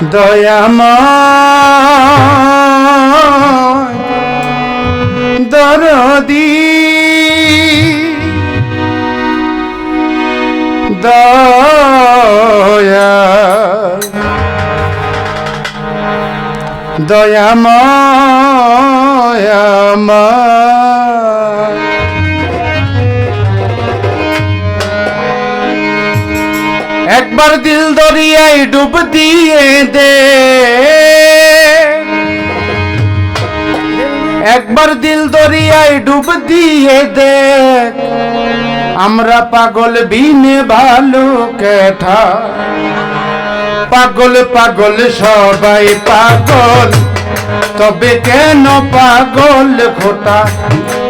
দয়াময় দরদি দয়াময় একবার দিল দরিয়ায় ডুব দিয়ে দে, একবার দিল দরিয়ায় ডুব দিয়ে দে, আমরা পাগল বিনে ভালো কেঠা। পাগল পাগল সবাই পাগল, তবে কেন পাগল খোটা?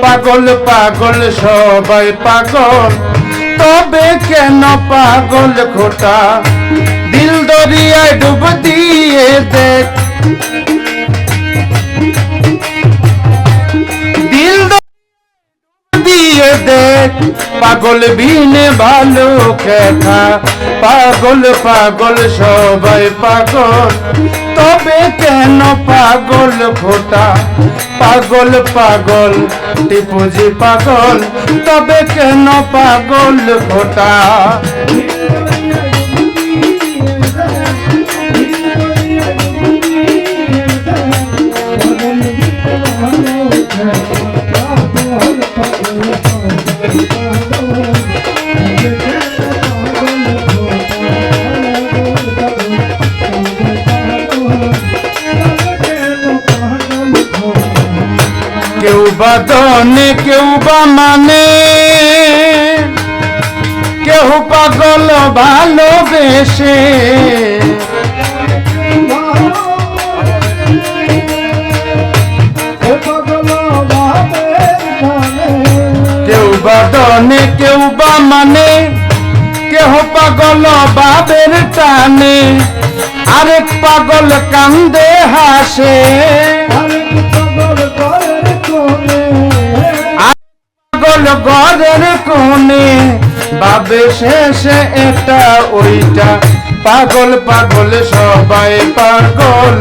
পাগল পাগল সবাই পাগল, তবে কেন পাগল খোটা? দিল দরিয়ায় ডুব দিয়ে দেখ, দিল দিয়ে দেখ, পাগল বিনে ভালো কেঠা। পাগল পাগল সবাই পাগল, তবে কেন পাগল খোটা? পাগল পাগল টিপুজি পাগল, তবে কেন পাগল খোটা? কেউ বা দনে কেউ বা মানে, কেউ পাগল ভালোবেসে। কেউ বা দনে কেউ বা মানে, কেউ পাগল বাবের টানে, আরেক পাগল কান্দে হাসে। পাগল ঘরের কোণে বাবে শেষে এটা ওইটা। পাগল পাগল সবাই পাগল,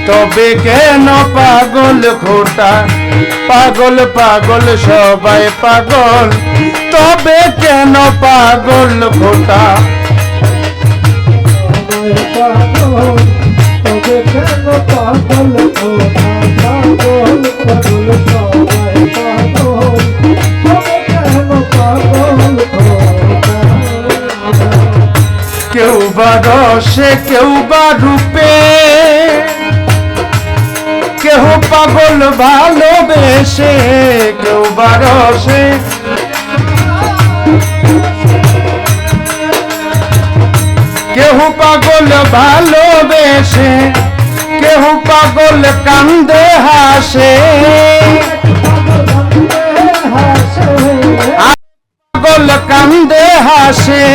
তবে কেন পাগল খোটা? পাগল পাগল সবাই পাগল, তবে কেন পাগল খোটা? তবে কেন পাগল খোটা? পাগল পাগল সবাই পাগল, তবে কেন পাগল খোটা? কেউ বা রসে কেউ বা রূপে, কেউ পাগল ভালোবেসে। কেউ বা রসে কেউ পাগল ভালোবেসে, কেউ পাগল কান্দে হাসে। পাগল কান্দে হাসে,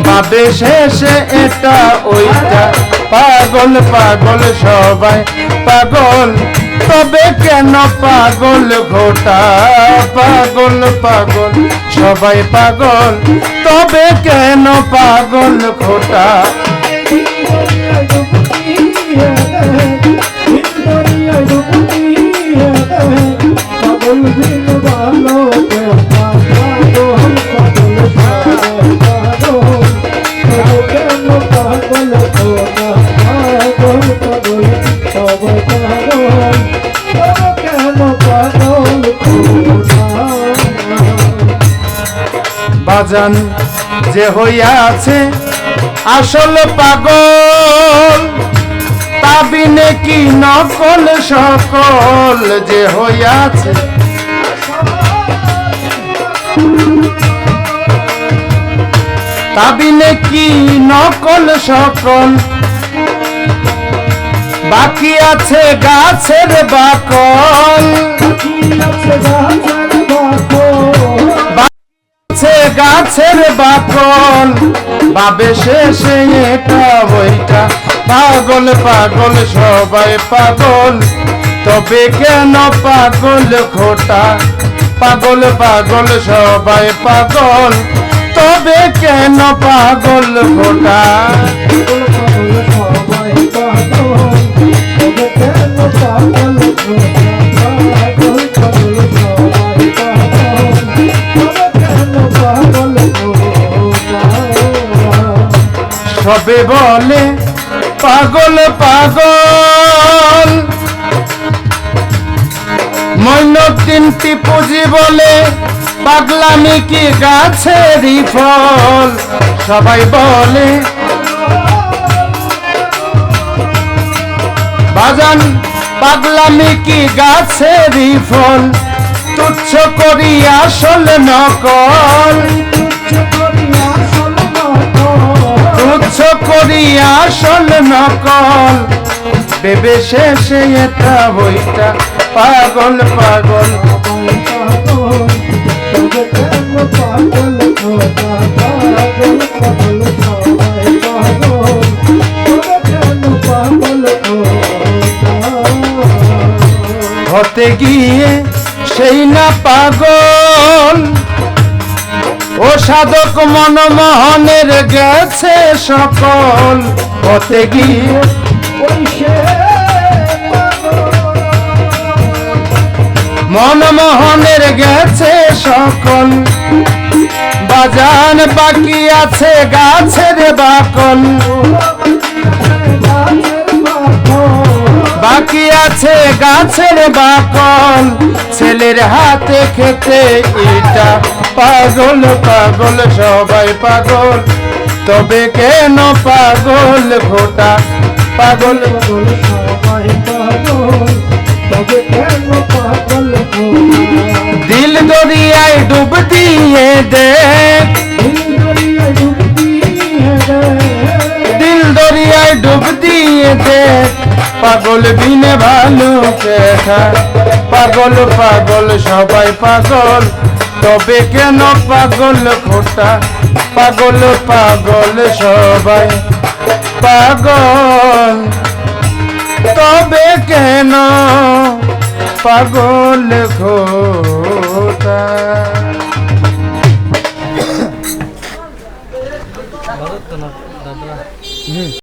ভাবে শেষে এটা ওইটা। পাগল পাগল সবাই পাগল, তবে কেন পাগল খোটা? পাগল পাগল সবাই পাগল, তবে কেন পাগল খোটা? বাজান যে হইয়াছে আসল পাগল, তাবিনে কি নকল সকল? যে হইয়াছে তাবিনে কি নকল সকল? বাকি আছে গাছের বাকল, গাছের বাকল, বাবে শেষে এটা ওইটা। পাগল পাগল সবাই পাগল, তবে কেন পাগল খোটা? পাগল পাগল সবাই পাগল, তবে কেন পাগল খোটা? পাগল পাগল সবাই তবে বলে পাগল পাগল। মঈনুদ্দিন টিপুজি বলে পাগলামি কি গাছেরই ফল। সবাই বলে বাজান পাগলামি কি গাছেরই ফল। তুচ্ছ করি আসল নকল, তুচ্ছ করি আসল নকল। ভেবে শেষে এটা বইটা পাগল পাগল। হতে গিয়ে সেই না পাগল, ও সাধক মনমোহনের গেছে সকল। হতে গিয়ে মনমোহনের গেছে সকল। বাজান বাকি আছে গাছের বাকল, বাকি আছে গাছের বাকল। ছেলের হাতে খেতে এটা পাগল পাগল। সবাই পাগল তবে কেন পাগল ঘোটা পাগল। দিল দরিয়ায় ডুব দিয়ে দেখ, দিল দরিয়ায় ডুব দিয়ে দেখ। পাগল বিনে ভালো দেখা, পাগল পাগল সবাই পাগল তবে কেন পাগল খোটা। পাগল পাগল সবাই পাগল তবে কেন পাগল খোটা।